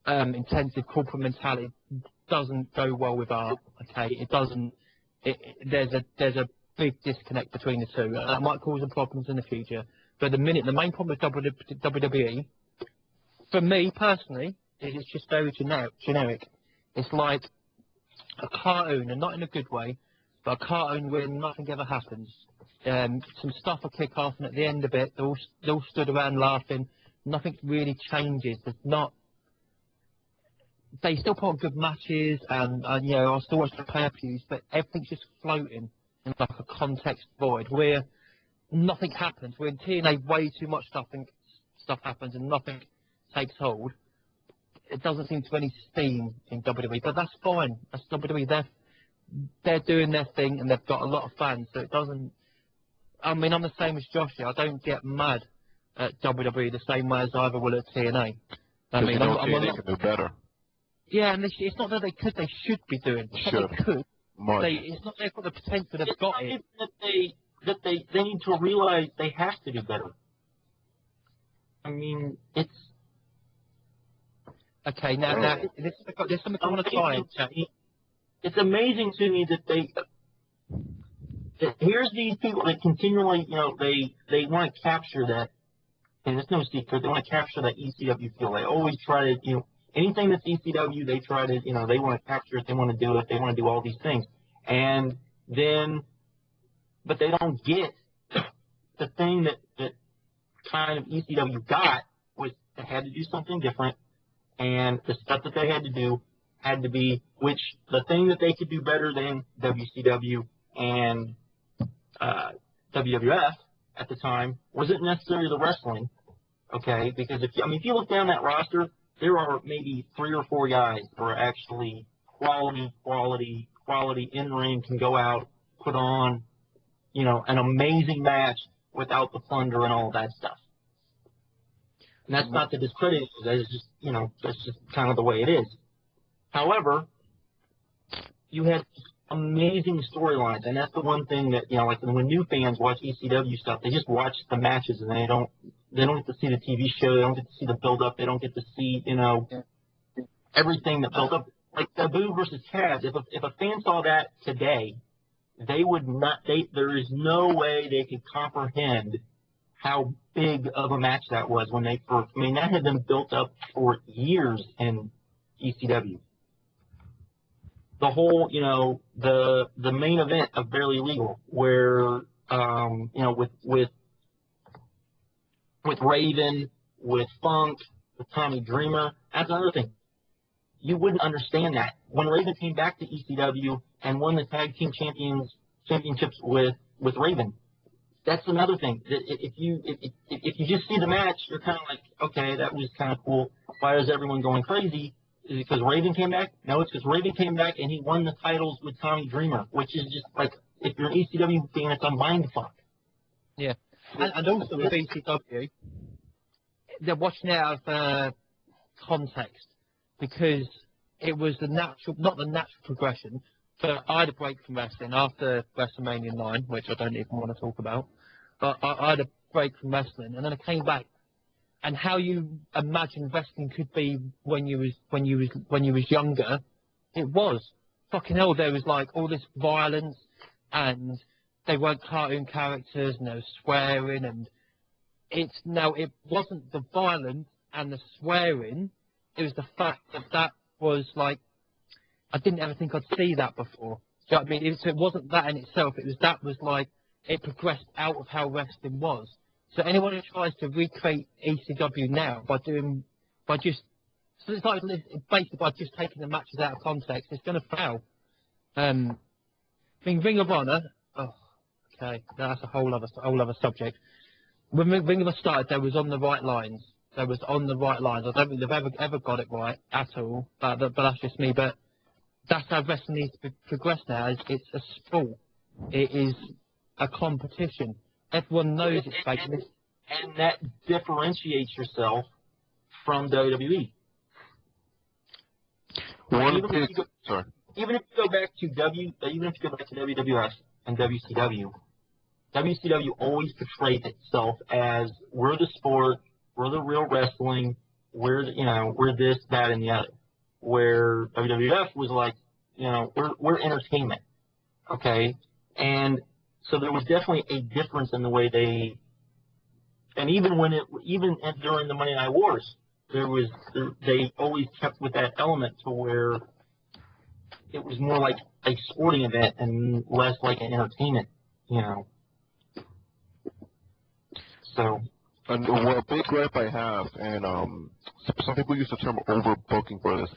intensive corporate mentality doesn't go well with art. Okay, it doesn't. There's a big disconnect between the two. That might cause some problems in the future. But the main problem with WWE, for me personally, is it's just very generic. It's like a cartoon, and not in a good way, but a cartoon where nothing ever happens. Some stuff will kick off, and at the end of it, they all stood around laughing. Nothing really changes. They still put on good matches, and I'll still watch the pay-per-views, but everything's just floating in like a context void where nothing happens. Where in TNA, way too much stuff happens and nothing takes hold. It doesn't seem to be any steam in WWE, but that's fine. That's WWE. They're doing their thing, and they've got a lot of fans, so it doesn't. I mean, I'm the same as Josh here. I don't get mad at WWE the same way as I ever will at TNA. I mean, TNA can do better. Yeah, and it's not that they should be doing. It's not they could. Much. It's not they've got the potential. They've got it. That they need to realize they have to do better. I mean, it's okay. Now this is something I want to try and check. It's amazing to me that here's these people that continually, they want to capture that, and it's no secret, they want to capture that ECW feel. They always try to, anything that's ECW, they try to, they want to capture it, they want to do it, they want to do all these things. And then, but they don't get the thing that kind of ECW got was they had to do something different, and the stuff that they had to do had to be, which the thing that they could do better than WCW and WWF at the time wasn't necessarily the wrestling, okay? Because if you look down that roster, there are maybe 3 or 4 guys who are actually quality in ring, can go out, put on, an amazing match without the plunder and all that stuff. And that's not to discredit it. That is just, that's just kind of the way it is. However, you had amazing storylines, and that's the one thing that, like when new fans watch ECW stuff, they just watch the matches and they don't get to see the TV show, they don't get to see the build-up, they don't get to see, everything that built up. Like Sabu versus Taz, if a fan saw that today, they would not, there is no way they could comprehend how big of a match that was when they first, that had been built up for years in ECW. The whole, the main event of Barely Legal, where, with Raven, with Funk, with Tommy Dreamer, that's another thing. You wouldn't understand that. When Raven came back to ECW and won the tag team championships with Raven, that's another thing. If you just see the match, you're kind of like, okay, that was kind of cool. Why is everyone going crazy? Is it because Raven came back? No, it's because Raven came back and he won the titles with Tommy Dreamer, which is just like, if you're an ECW fan, it's a mind fuck. Yeah. And also with ECW, they're watching it out of context, because it was not the natural progression. But I had a break from wrestling after WrestleMania 9, which I don't even want to talk about. But I had a break from wrestling, and then I came back. And how you imagine wrestling could be when you was younger, it was. Fucking hell, there was like all this violence, and they weren't cartoon characters, and there was swearing, and it wasn't the violence and the swearing, it was the fact that was like, I didn't ever think I'd see that before. Do you know what I mean? It wasn't that in itself, that was like, it progressed out of how wrestling was. So anyone who tries to recreate ECW now by just taking the matches out of context, it's going to fail. Ring of Honor. Oh, okay, that's a whole other subject. When Ring of Honor started, they was on the right lines. I don't think they've ever got it right at all. But that's just me. But that's how wrestling needs to progress now. It's a sport. It is a competition. Everyone knows it's fake. And that differentiates yourself from WWE. Even if you go back to WWF and WCW, WCW always portrayed itself as, we're the sport, we're the real wrestling, we're this, that, and the other. Where WWF was like, we're entertainment, okay? And so there was definitely a difference in the way they, and even during the Monday Night Wars, they always kept with that element to where it was more like a sporting event and less like an entertainment, So. And a big gripe I have, and some people use the term overbooking for this,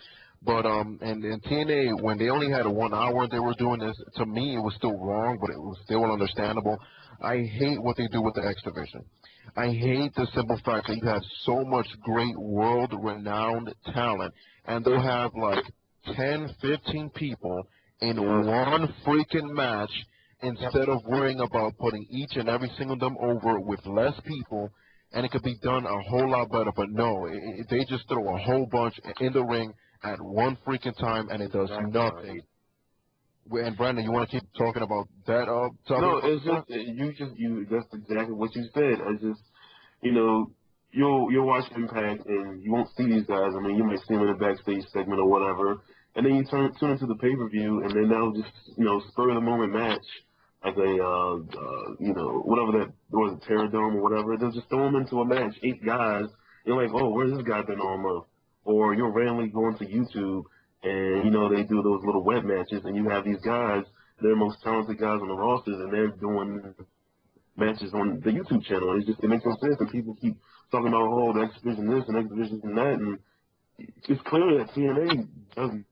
but and in TNA, when they only had a 1 hour they were doing this, to me it was still wrong, but it was still understandable. I hate what they do with the X Division. I hate the simple fact that you have so much great world-renowned talent, and they'll have like 10, 15 people in one freaking match instead of worrying about putting each and every single of them over with less people, and it could be done a whole lot better. But no, they just throw a whole bunch in the ring at one freaking time, and it does nothing. And Brandon, you want to keep talking about that topic? No, it's just that's exactly what you said. I just, you know, you'll watch Impact and you won't see these guys. I mean, you might see them in a backstage segment or whatever, and then you tune into the pay-per-view, and then that'll just, spur of the moment match, like a whatever that was, a Terradome or whatever. They'll just throw them into a match, 8 guys. You're like, oh, where's this guy been all month? Or you'll randomly go into YouTube and they do those little web matches, and you have these guys, they're the most talented guys on the rosters, and they're doing matches on the YouTube channel. It makes no sense, and people keep talking about, oh, the X Division this and X Division that, and it's clear that TNA doesn't.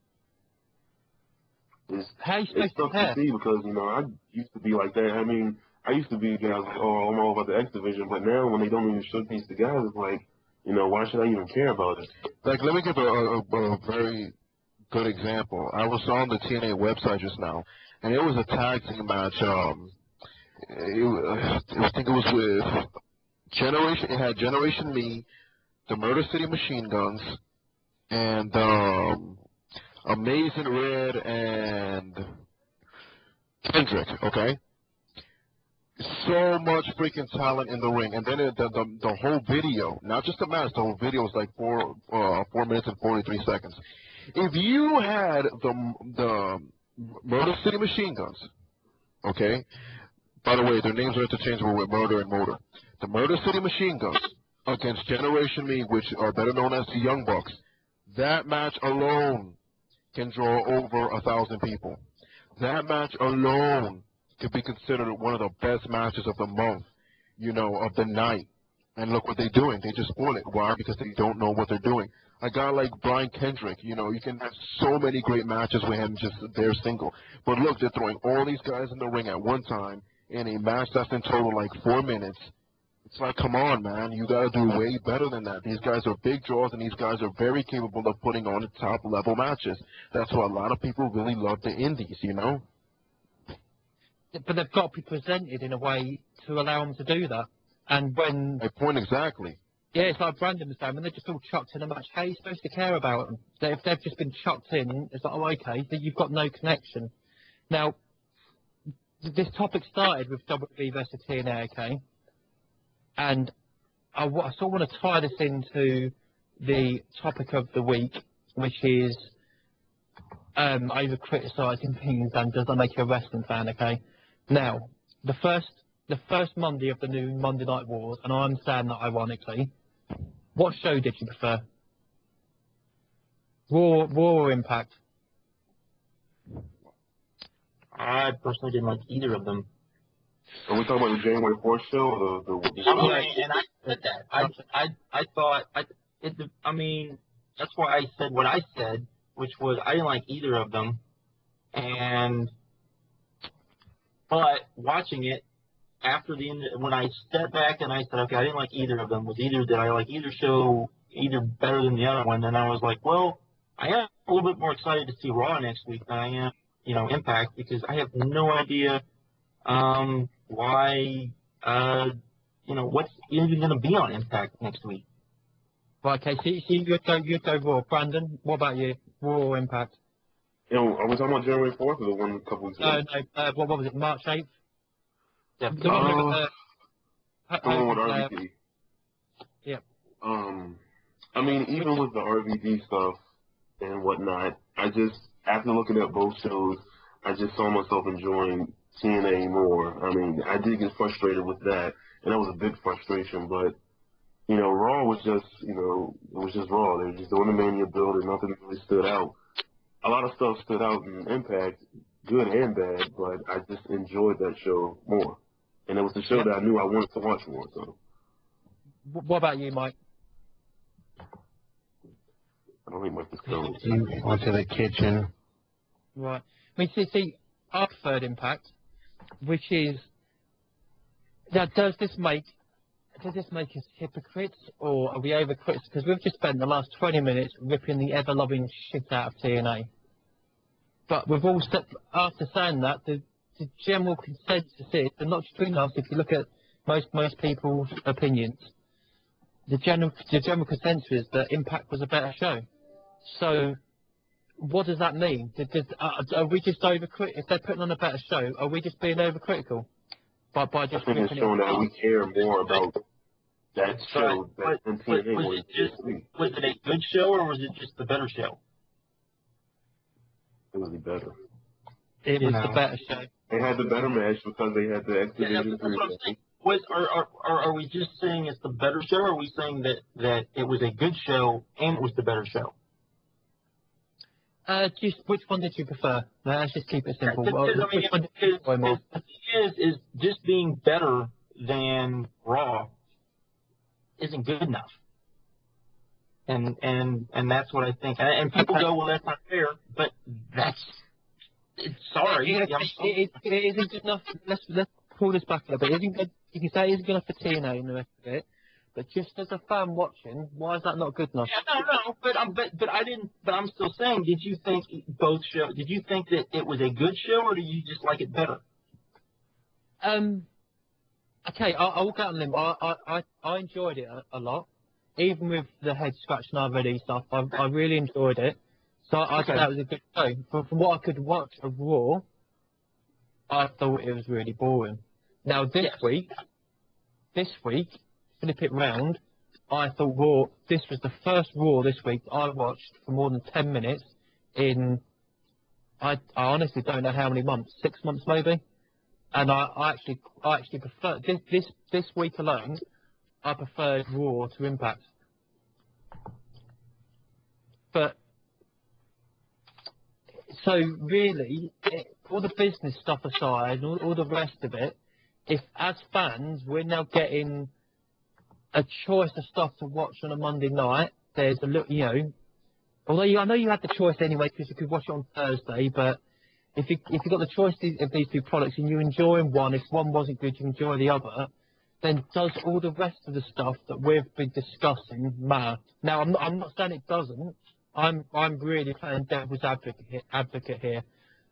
It's tough to see because, I used to be like that. I mean, I used to be guys like, oh, I'm all about the X Division, but now when they don't even showcase the guys, it's like, why should I even care about it? Like, let me give a very good example. I was on the TNA website just now, and it was a tag team match. I think it was with Generation. It had Generation Me, the Murder City Machine Guns, and Amazing Red and Kendrick. Okay. So much freaking talent in the ring, and then the whole video, not just the match, the whole video is like 4 minutes and 43 seconds. If you had the Murder City Machine Guns, okay, by the way, their names are interchangeable with Murder and Motor. The Murder City Machine Guns against Generation Me, which are better known as the Young Bucks, that match alone can draw over 1,000 people. That match alone could be considered one of the best matches of the month, of the night. And look what they're doing. They just spoil it. Why? Because they don't know what they're doing. A guy like Brian Kendrick, you can have so many great matches with him just there single. But look, they're throwing all these guys in the ring at one time in a match that's in total like 4 minutes. It's like, come on, man. You got to do way better than that. These guys are big draws, and these guys are very capable of putting on the top-level matches. That's why a lot of people really love the indies, But they've got to be presented in a way to allow them to do that. And when... My point exactly. Yeah, it's like Brandon was saying, when they're just all chucked in a match, how are you supposed to care about them? If they've just been chucked in, it's like, oh, okay, then you've got no connection. Now, this topic started with WWE versus TNA, okay? And I sort of want to tie this into the topic of the week, which is over-criticising things and does that make you a wrestling fan, okay? Now, the first Monday of the new Monday Night Wars, and I understand that ironically, what show did you prefer? Raw or Impact? I personally didn't like either of them. Are we talking about the January 4th show or the and I said that. I thought, I mean, that's why I said what I said, which was I didn't like either of them. But watching it, after the end, when I stepped back and I said, okay, I didn't like either of them, did I like either show either better than the other one? And I was like, well, I am a little bit more excited to see Raw next week than I am, Impact, because I have no idea why, what's even going to be on Impact next week. Right, okay, so you'd go Raw. Brandon, what about you? Raw or Impact? Are we talking about January 4th or the one a couple weeks ago? No, what was it, March 8th? Yeah, the one with RVD. Yeah. I mean, even with the RVD stuff and whatnot, after looking at both shows, I just saw myself enjoying TNA more. I mean, I did get frustrated with that, and that was a big frustration, but, Raw was just, it was just Raw. They were just doing the Mania build, and nothing really stood out. A lot of stuff stood out in Impact, good and bad, but I just enjoyed that show more. And it was the show that I knew I wanted to watch more, so. What about you, Mike? I don't think Mike is coming. Went to the kitchen. Right. I mean, see, our preferred Impact, which is, now, does this make us hypocrites, or are we overcrites? Because we've just spent the last 20 minutes ripping the ever-loving shit out of TNA. But we've all after saying that, the general consensus is, and not just between us, if you look at most people's opinions, the general consensus is that Impact was a better show. So, what does that mean? Are we just if they're putting on a better show, are we just being overcritical by I just think it's ripping showing it? that we care more about that show But than TNA was it just was it a good show or was it just the better show? It was better. It You was know. the better show. They had the better match because they had the X Yeah, Division that's what I'm 3. saying. Are we just saying it's the better show, or are we saying that it was a good show and it was the better show? Just which one did you prefer? Let's just keep it simple. Because, I mean, Which one did you enjoy more? the thing is just being better than Raw isn't good enough. And that's what I think. And people go, well, that's not fair, but sorry. It isn't good enough. Let's pull this back a little bit. You can say it isn't good enough for TNA and the rest of it, but just as a fan watching, why is that not good enough? Yeah, no, but I didn't. But I'm still saying, did you think both shows? Did you think that it was a good show, or do you just like it better? Okay, I'll go on a limb. I enjoyed it a lot, even with the head scratching RVD stuff. I really enjoyed it. So I'd say that was a good show. From what I could watch of Raw, I thought it was really boring. Now this week, flip it round, I thought Raw. This was the first Raw this week I watched for more than 10 minutes in. I honestly don't know how many months. 6 months maybe. And I actually prefer this week alone. I preferred Raw to Impact. But so really, all the business stuff aside, all the rest of it, if as fans we're now getting a choice of stuff to watch on a Monday night, there's a little, although I know you had the choice anyway because you could watch it on Thursday, but if you got the choice of these two products and you're enjoying one, if one wasn't good, you enjoy the other, then does all the rest of the stuff that we've been discussing matter? Now, I'm not saying it doesn't. I'm really playing devil's advocate here,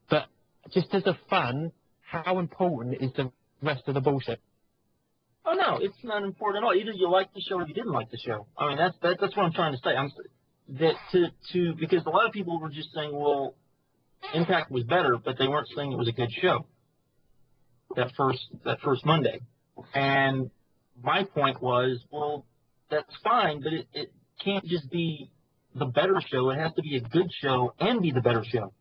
but just as a fan, how important is the rest of the bullshit? Oh no, it's not important at all. Either you like the show or you didn't like the show. I mean, that's what I'm trying to say. Because a lot of people were just saying, well, Impact was better, but they weren't saying it was a good show. That first Monday, and my point was, well, that's fine, but it can't just be the better show. It has to be a good show and be the better show.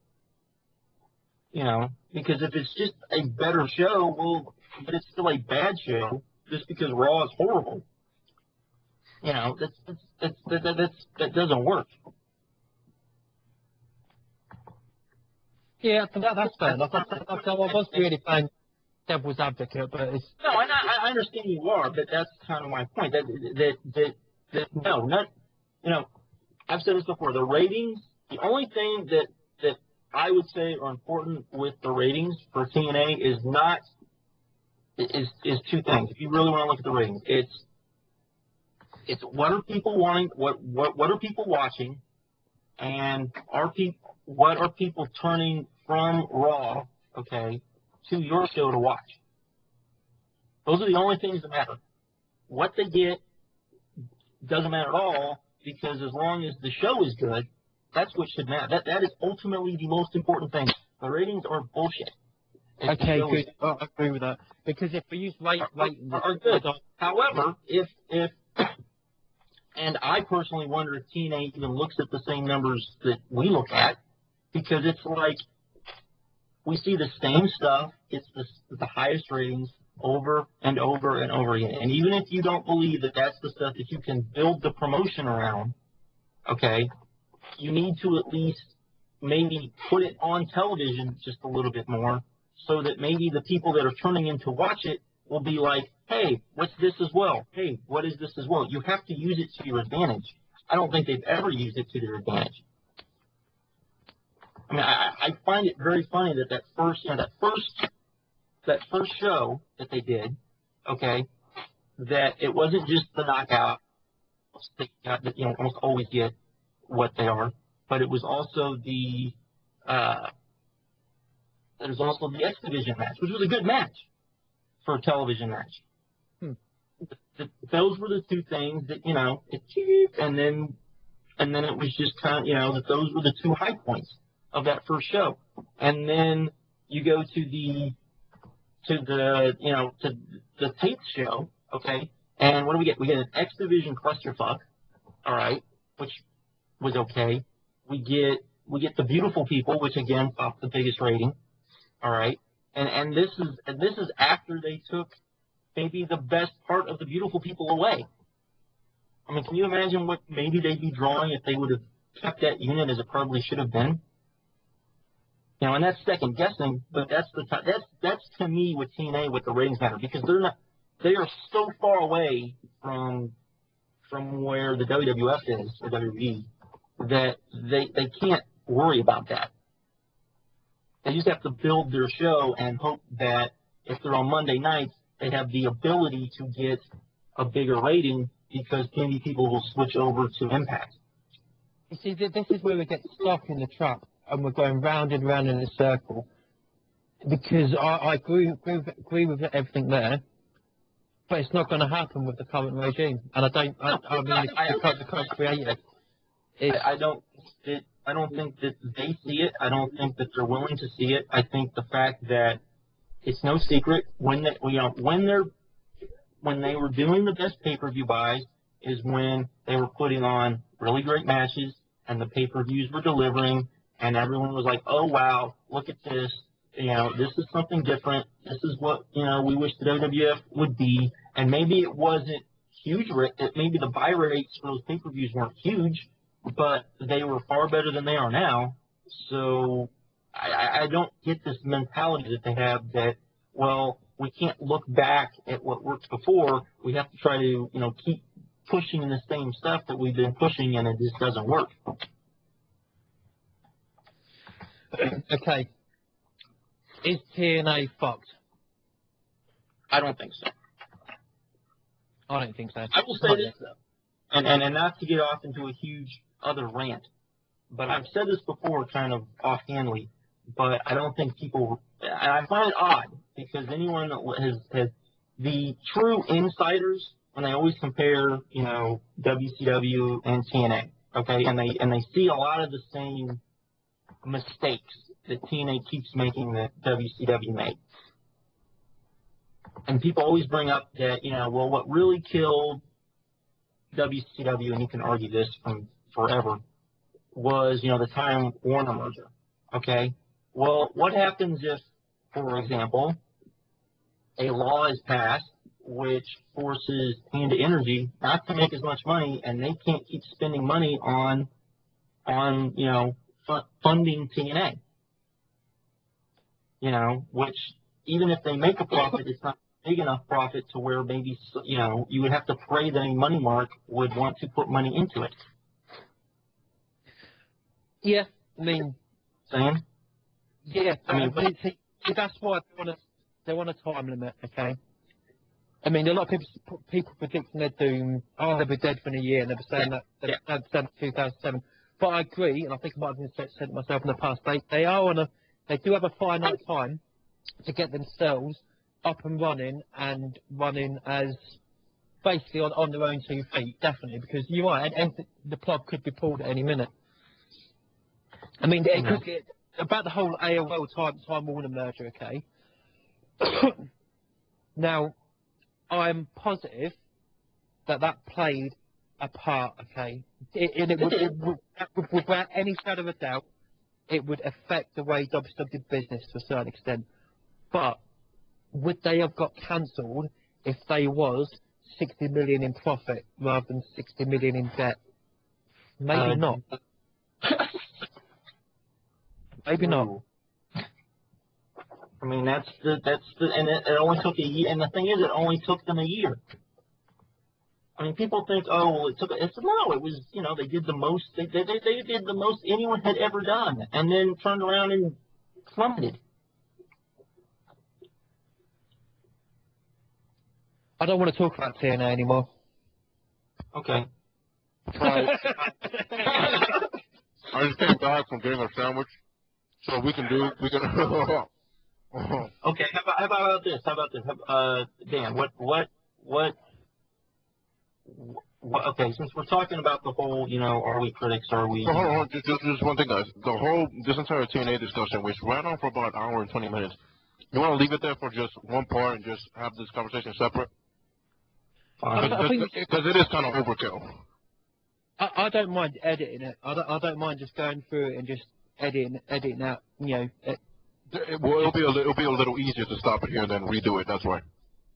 Because if it's just a better show, well, but it's still a bad show just because Raw is horrible. That doesn't work. Yeah, that's fair enough. I was really playing devil's advocate, but it's... No, I understand you are, but that's kind of my point. I've said this before. The ratings, the only thing that I would say are important with the ratings for TNA is two things. If you really want to look at the ratings, it's what are people wanting, what are people watching, and what are people turning from Raw, to your show to watch. Those are the only things that matter. What they get doesn't matter at all, because as long as the show is good, that's what should matter. That is ultimately the most important thing. The ratings are bullshit. Okay, good. I agree with that. Because if we use ratings... are good. However, if and I personally wonder if TNA even looks at the same numbers that we look at, because it's like we see the same stuff. It's the highest ratings over and over and over again. And even if you don't believe that that's the stuff that you can build the promotion around, you need to at least maybe put it on television just a little bit more, so that maybe the people that are turning in to watch it will be like, hey, what's this as well? Hey, what is this as well? You have to use it to your advantage. I don't think they've ever used it to their advantage. I mean, I find it very funny that first show that they did, that it wasn't just the knockout that almost always get what they are, but it was also the X Division match, which was a good match for a television match. Those were the two things that, and then and then it was just kind of, that those were the two high points of that first show. And then you go to the tape show, okay? And what do we get? We get an X Division clusterfuck, all right, which was okay. We get the Beautiful People, which again topped the biggest rating, all right. And this is after they took maybe the best part of the Beautiful People away. I mean, can you imagine what maybe they'd be drawing if they would have kept that unit as it probably should have been? And that's second guessing, but that's to me with TNA what the ratings matter, because they are so far away from where the WWF is or WWE that they can't worry about that. They just have to build their show and hope that if they're on Monday nights, they have the ability to get a bigger rating because maybe people will switch over to Impact. You see, this is where we get stuck in the trap, and we're going round and round in a circle. Because I agree with everything there, but it's not going to happen with the current regime. And the current creative. I don't think that they see it. I don't think that they're willing to see it. I think the fact that it's no secret when they were doing the best pay-per-view buys is when they were putting on really great matches and the pay-per-views were delivering and everyone was like, oh wow, look at this. This is something different. This is what, we wish the WWF would be. And maybe it wasn't huge. Maybe the buy rates for those pay-per-views weren't huge, but they were far better than they are now. So I don't get this mentality that they have that, well, we can't look back at what worked before. We have to try to, keep pushing the same stuff that we've been pushing, and it just doesn't work. Okay. Is TNA fucked? I don't think so. I don't think so. I will say this, though, and not to get off into a huge other rant, but I've said this before kind of offhandedly, but I don't think people, and I find it odd, because anyone that has the true insiders, when they always compare, WCW and TNA, okay, and they see a lot of the same mistakes that TNA keeps making that WCW made. And people always bring up that, well, what really killed WCW, and you can argue this from forever, was, the Time Warner merger. Okay? Well, what happens if, for example, a law is passed which forces Panda Energy not to make as much money, and they can't keep spending money on funding TNA? Which even if they make a profit, it's not big enough profit to where maybe, you would have to pray that a money mark would want to put money into it. Yeah, I mean... Saying? Yeah, see, that's why they want a time limit, okay? I mean, a lot of people predicting their doom, they'll be dead within a year, and they'll be saying that that's 2007. But I agree, and I think I might have said it myself in the past, they do have a finite time to get themselves up and running as basically on their own 2 feet, definitely, because you're right, and the plug could be pulled at any minute. I mean, it could get, about the whole AOL Time Warner merger, okay? Now, I'm positive that played a part, okay? Without any shadow of a doubt, it would affect the way WWE did business to a certain extent. But would they have got cancelled if they was 60 million in profit rather than 60 million in debt? Maybe not. Maybe not. I mean, and it only took a year. And the thing is, it only took them a year. I mean, people think, oh, well, it was, they did the most. They did the most anyone had ever done, and then turned around and plummeted. I don't want to talk about TNA anymore. Okay. I just came back from getting a sandwich, so we can. Okay. How about this? Dan, what Okay, since we're talking about the whole, are we critics, are we... Hold on, just one thing, guys. This entire TNA discussion, which ran on for about an hour and 20 minutes, you want to leave it there for just one part and just have this conversation separate? Because it is kind of overkill. I don't mind editing it. I don't mind just going through it and just editing out, It'll be a little easier to stop it here and then redo it, that's why.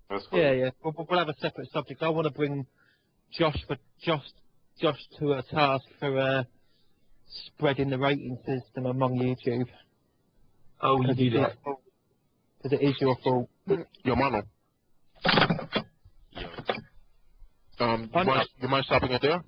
That's cool. Yeah. We'll have a separate subject. I want to bring Josh to a task for spreading the rating system among YouTube. Oh, you do that. Because it is your fault. Yo, Mano. You mind stopping it there?